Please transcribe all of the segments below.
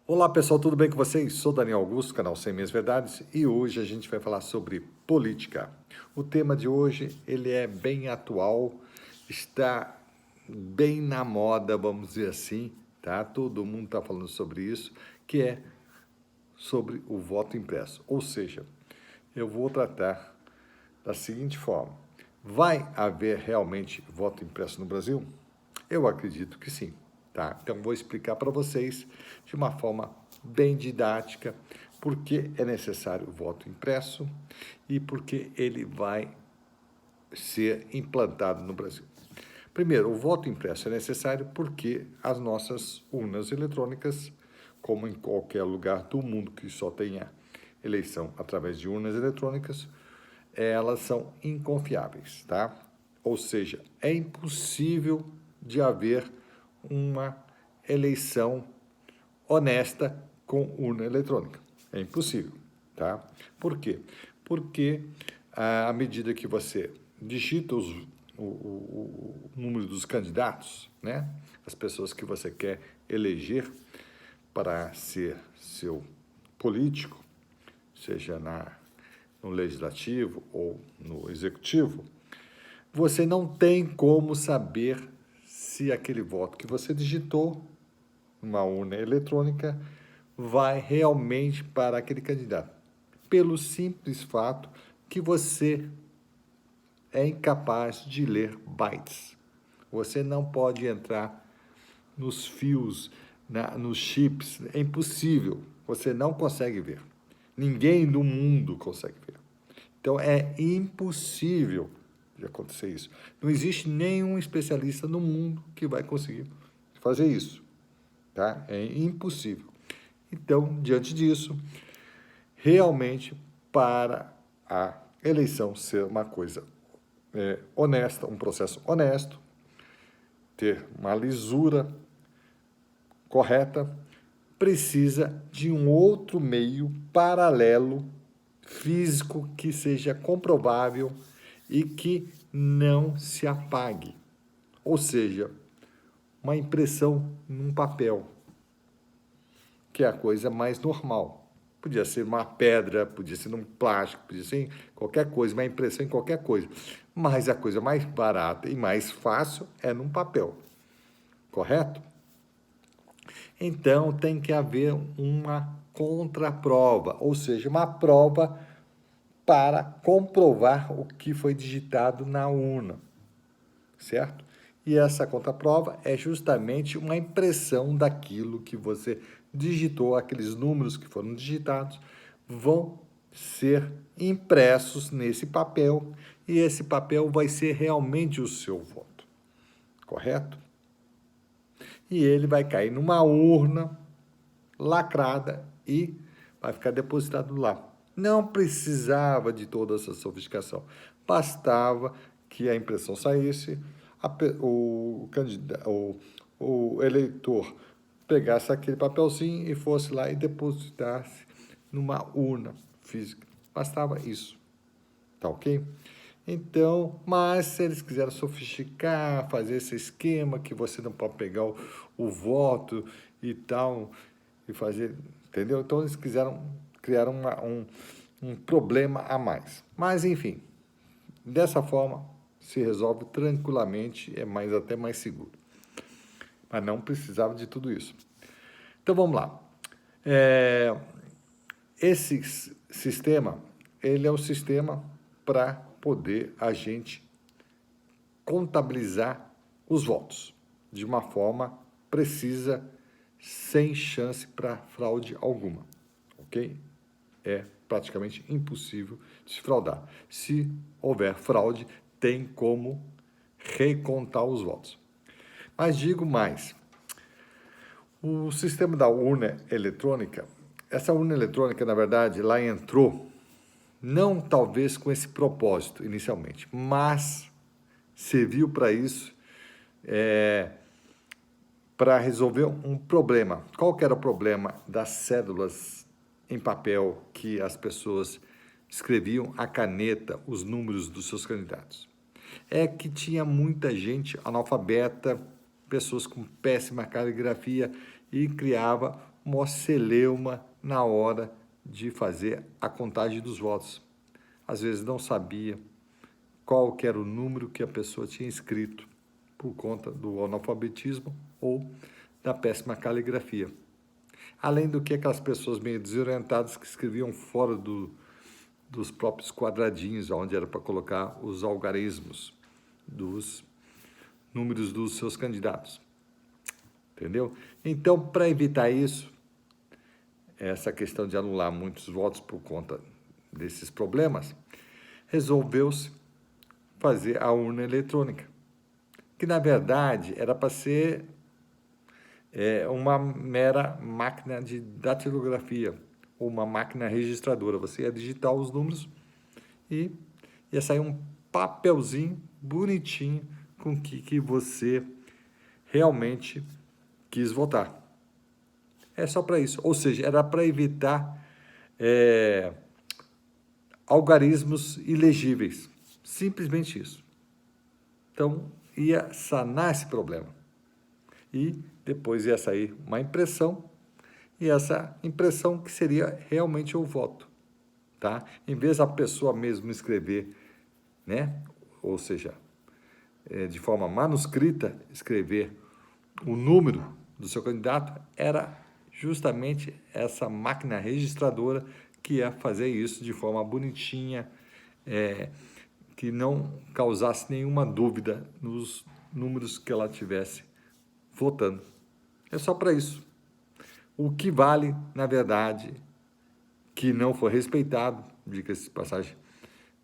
Olá pessoal, tudo bem com vocês? Sou Daniel Augusto, canal 100 Minhas Verdades, e hoje a gente vai falar sobre política. O tema de hoje, ele é bem atual, está bem na moda, vamos dizer assim, tá? Todo mundo está falando sobre isso, que é sobre o voto impresso. Ou seja, eu vou tratar da seguinte forma: vai haver realmente voto impresso no Brasil? Eu acredito que sim, tá? Então vou explicar para vocês de uma forma bem didática por que é necessário o voto impresso e por que ele vai ser implantado no Brasil. Primeiro, o voto impresso é necessário porque as nossas urnas eletrônicas, como em qualquer lugar do mundo que só tenha eleição através de urnas eletrônicas, elas são inconfiáveis, tá? Ou seja, é impossível de haver uma eleição honesta com urna eletrônica. É impossível, tá? Por quê? Porque à medida que você digita o número dos candidatos, né? As pessoas que você quer eleger para ser seu político, seja no legislativo ou no executivo, você não tem como saber se aquele voto que você digitou numa urna eletrônica vai realmente para aquele candidato, pelo simples fato que você é incapaz de ler bytes. Você não pode entrar nos fios, nos chips, é impossível, você não consegue ver. Ninguém no mundo consegue ver. Então é impossível de acontecer isso. Não existe nenhum especialista no mundo que vai conseguir fazer isso, tá? É impossível. Então, diante disso, realmente para a eleição ser uma coisa honesta, um processo honesto, ter uma lisura correta, precisa de um outro meio paralelo físico que seja comprovável e que não se apague. Ou seja, uma impressão num papel, que é a coisa mais normal. Podia ser uma pedra, podia ser num plástico, podia ser em qualquer coisa, uma impressão em qualquer coisa. Mas a coisa mais barata e mais fácil é num papel, correto? Então tem que haver uma contraprova, ou seja, uma prova para comprovar o que foi digitado na urna, certo? E essa contraprova é justamente uma impressão daquilo que você digitou, aqueles números que foram digitados vão ser impressos nesse papel e esse papel vai ser realmente o seu voto, correto? E ele vai cair numa urna lacrada e vai ficar depositado lá. Não precisava de toda essa sofisticação. Bastava que a impressão saísse, o eleitor pegasse aquele papelzinho e fosse lá e depositasse numa urna física. Bastava isso. Tá ok? Então, mas se eles quiserem sofisticar, fazer esse esquema que você não pode pegar o voto e tal, e fazer, entendeu? Então eles quiseram criar um problema a mais. Mas, enfim, dessa forma se resolve tranquilamente, é mais até mais seguro. Mas não precisava de tudo isso. Então vamos lá. Esse sistema, ele é o sistema para poder a gente contabilizar os votos de uma forma precisa, sem chance para fraude alguma, ok? É praticamente impossível de se fraudar. Se houver fraude, tem como recontar os votos. Mas digo mais, o sistema da urna eletrônica, essa urna eletrônica, na verdade, lá entrou, não talvez com esse propósito inicialmente, mas serviu para isso, para resolver um problema. Qual que era o problema das cédulas em papel que as pessoas escreviam à caneta os números dos seus candidatos? É que tinha muita gente analfabeta, pessoas com péssima caligrafia e criava maior celeuma na hora de fazer a contagem dos votos. Às vezes não sabia qual que era o número que a pessoa tinha escrito por conta do analfabetismo ou da péssima caligrafia. Além do que aquelas pessoas meio desorientadas que escreviam fora dos próprios quadradinhos, onde era para colocar os algarismos dos números dos seus candidatos. Entendeu? Então, para evitar isso, essa questão de anular muitos votos por conta desses problemas, resolveu-se fazer a urna eletrônica, que na verdade era para ser uma mera máquina de datilografia, ou uma máquina registradora. Você ia digitar os números e ia sair um papelzinho bonitinho com o que você realmente quis votar. É só para isso. Ou seja, era para evitar algarismos ilegíveis. Simplesmente isso. Então, ia sanar esse problema. E depois ia sair uma impressão, e essa impressão que seria realmente o voto. Tá? Em vez da pessoa mesmo escrever, né? Ou seja, de forma manuscrita, escrever o número do seu candidato, era justamente essa máquina registradora que ia fazer isso de forma bonitinha, que não causasse nenhuma dúvida nos números que ela tivesse votando. É só para isso. O que vale, na verdade, que não foi respeitado, diga-se de passagem,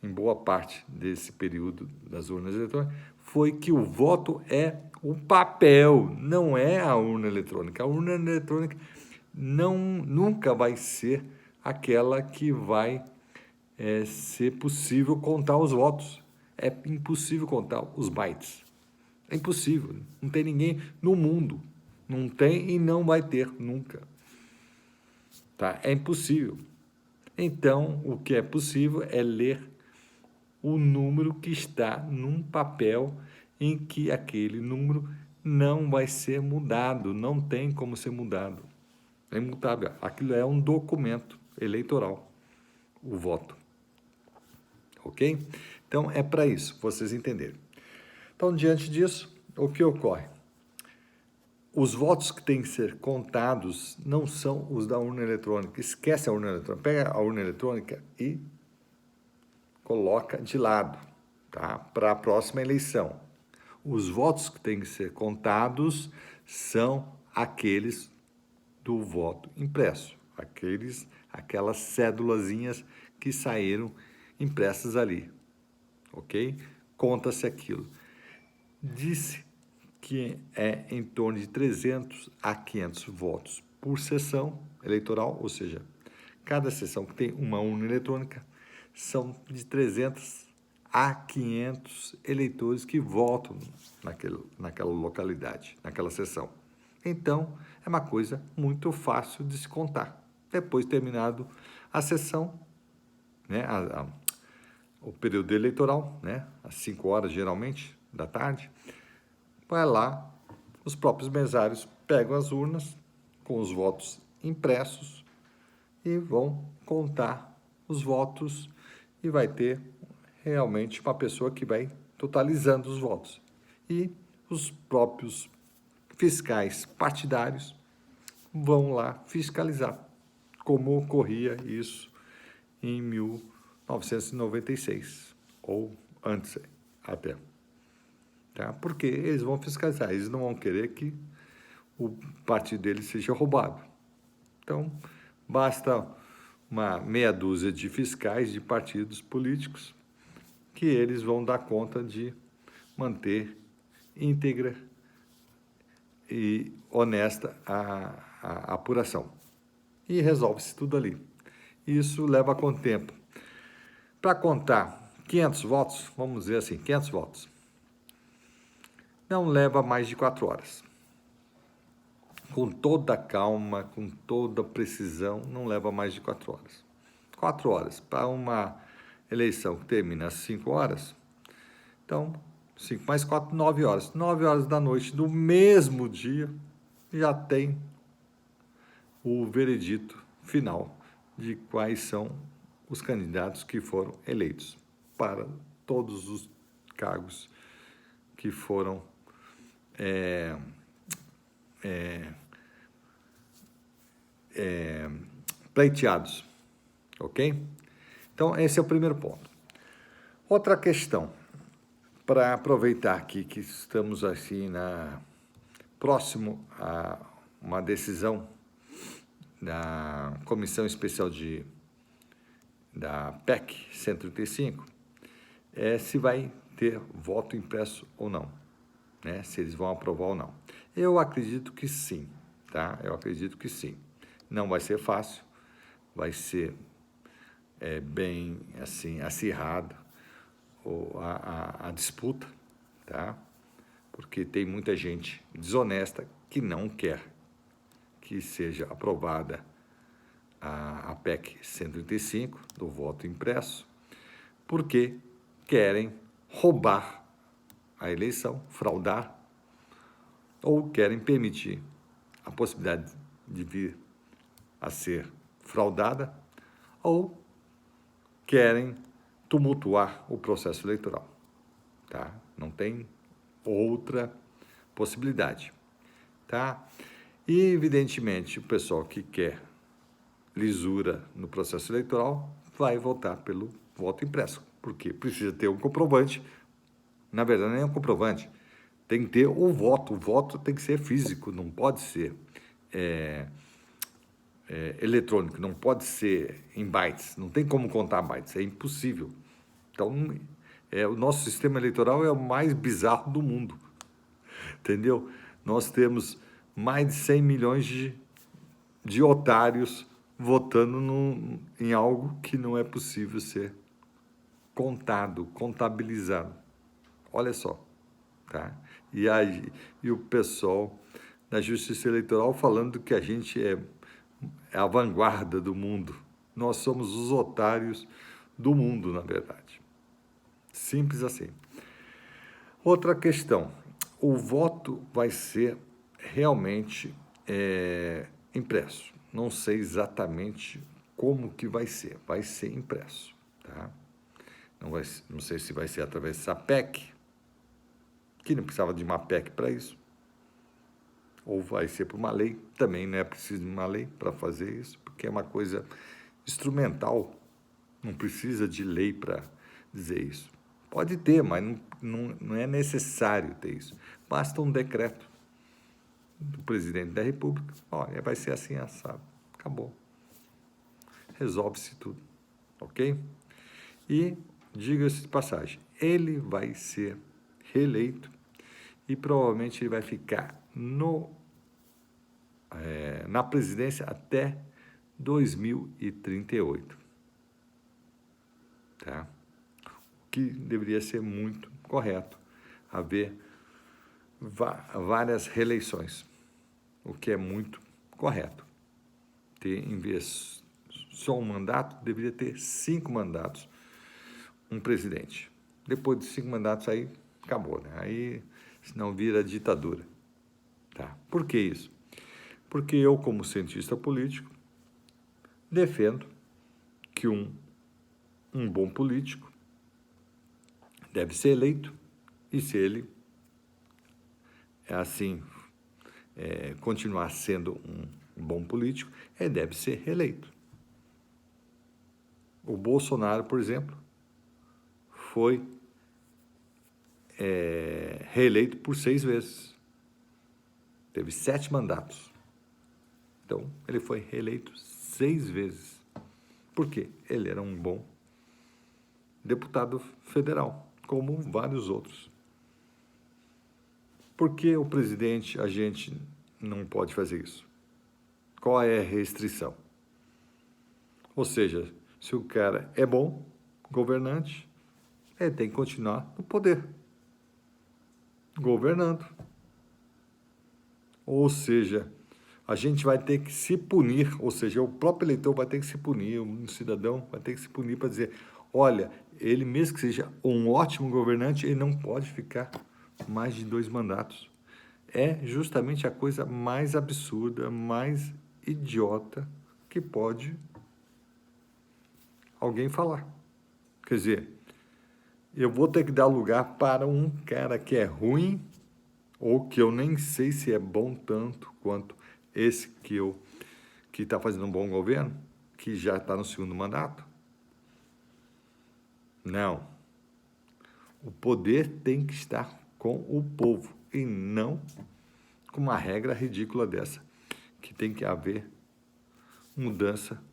em boa parte desse período das urnas eletrônicas, foi que o voto é o papel, não é a urna eletrônica. A urna eletrônica nunca vai ser aquela que vai ser possível contar os votos. É impossível contar os bytes. É impossível. Não tem ninguém no mundo. Não tem e não vai ter nunca. Tá? É impossível. Então, o que é possível é ler o número que está num papel em que aquele número não vai ser mudado, não tem como ser mudado. É imutável. Aquilo é um documento eleitoral, o voto. Ok? Então, é para isso, vocês entenderem. Então, diante disso, o que ocorre? Os votos que têm que ser contados não são os da urna eletrônica. Esquece a urna eletrônica. Pega a urna eletrônica e coloca de lado, tá? Para a próxima eleição. Os votos que têm que ser contados são aqueles do voto impresso, aquelas cédulazinhas que saíram impressas ali, ok? Conta-se aquilo. Disse que é em torno de 300 a 500 votos por sessão eleitoral, ou seja, cada sessão que tem uma urna eletrônica são de 300 a 500 eleitores que votam naquela localidade, naquela sessão. Então, é uma coisa muito fácil de se contar. Depois terminado a sessão, né, o período eleitoral, né, às 5 horas geralmente da tarde, vai lá, os próprios mesários pegam as urnas com os votos impressos e vão contar os votos e vai ter realmente uma pessoa que vai totalizando os votos. E os próprios fiscais partidários vão lá fiscalizar, como ocorria isso em 1996, ou antes até. Tá? Porque eles vão fiscalizar, eles não vão querer que o partido deles seja roubado. Então, basta uma meia dúzia de fiscais de partidos políticos que eles vão dar conta de manter íntegra e honesta a apuração. E resolve-se tudo ali. Isso leva quanto tempo? Para contar 500 votos, vamos dizer assim, 500 votos, não leva mais de 4 horas. Com toda a calma, com toda a precisão, não leva mais de 4 horas. 4 horas para uma eleição que termina às 5 horas, então, 5 mais 4, 9 horas. 9 horas da noite do mesmo dia, já tem o veredito final de quais são os candidatos que foram eleitos para todos os cargos que foram pleiteados, ok? Então, esse é o primeiro ponto. Outra questão, para aproveitar aqui que estamos assim próximo a uma decisão da Comissão Especial da PEC 135, é se vai ter voto impresso ou não, né? Se eles vão aprovar ou não. Eu acredito que sim, tá? Eu acredito que sim. Não vai ser fácil, vai ser bem assim acirrado a disputa, tá? Porque tem muita gente desonesta que não quer que seja aprovada a PEC 135 do voto impresso, porque querem roubar a eleição, fraudar, ou querem permitir a possibilidade de vir a ser fraudada, ou querem tumultuar o processo eleitoral, tá? Não tem outra possibilidade, tá? E, evidentemente, o pessoal que quer lisura no processo eleitoral vai votar pelo voto impresso, porque precisa ter um comprovante. Na verdade, não é um comprovante, tem que ter o voto tem que ser físico, não pode ser eletrônico, não pode ser em bytes, não tem como contar bytes, é impossível. Então, o nosso sistema eleitoral é o mais bizarro do mundo, entendeu? Nós temos mais de 100 milhões de otários votando em algo que não é possível ser contado, contabilizado. Olha só, tá? E o pessoal da Justiça Eleitoral falando que a gente é a vanguarda do mundo. Nós somos os otários do mundo, na verdade. Simples assim. Outra questão, o voto vai ser realmente impresso. Não sei exatamente como que vai ser impresso, tá? Não sei se vai ser através dessa PEC, que não precisava de uma PEC para isso, ou vai ser por uma lei, também não é preciso de uma lei para fazer isso, porque é uma coisa instrumental, não precisa de lei para dizer isso. Pode ter, mas não é necessário ter isso. Basta um decreto do presidente da República. Olha, vai ser assim, assado. Acabou. Resolve-se tudo. Ok? E, diga-se de passagem, ele vai ser reeleito e provavelmente ele vai ficar na presidência até 2038. Tá? Que deveria ser muito correto haver várias reeleições, o que é muito correto. Em vez só um mandato, deveria ter 5 mandatos um presidente. Depois de 5 mandatos, aí acabou, né? Aí, senão vira ditadura. Tá? Por que isso? Porque eu, como cientista político, defendo que um bom político deve ser eleito e se ele continuar sendo um bom político, ele deve ser reeleito. O Bolsonaro, por exemplo, foi reeleito por 6 vezes. Teve 7 mandatos. Então, ele foi reeleito 6 vezes. Por quê? Ele era um bom deputado federal, como vários outros. Por que o presidente, a gente não pode fazer isso? Qual é a restrição? Ou seja, se o cara é bom governante, ele tem que continuar no poder, governando. Ou seja, a gente vai ter que se punir, ou seja, o próprio eleitor vai ter que se punir, um cidadão vai ter que se punir para dizer, olha, ele mesmo que seja um ótimo governante, ele não pode ficar mais de 2 mandatos. É justamente a coisa mais absurda, mais idiota que pode alguém falar. Quer dizer, eu vou ter que dar lugar para um cara que é ruim ou que eu nem sei se é bom tanto quanto esse que está fazendo um bom governo, que já está no segundo mandato? Não. O poder tem que estar com o povo e não com uma regra ridícula dessa, que tem que haver mudança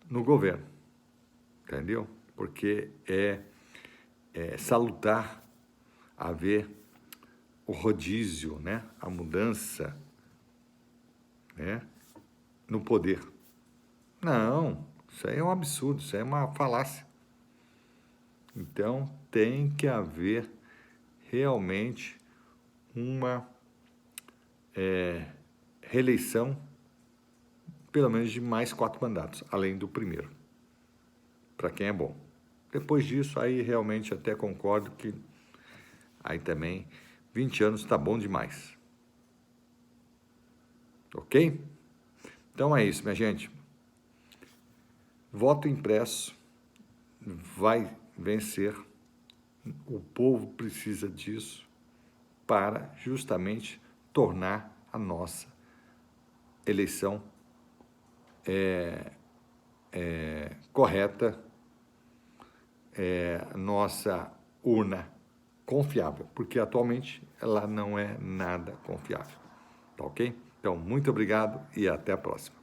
no governo, entendeu? Porque é salutar haver o rodízio, né? A mudança, né? No poder. Não, isso aí é um absurdo, isso aí é uma falácia. Então, tem que haver realmente uma reeleição, pelo menos de mais 4 mandatos, além do primeiro, para quem é bom. Depois disso, aí realmente até concordo que aí também 20 anos está bom demais. Ok? Então é isso, minha gente. Voto impresso vai vencer. O povo precisa disso para justamente tornar a nossa eleição correta, nossa urna confiável, porque atualmente ela não é nada confiável. Tá ok? Então, muito obrigado e até a próxima.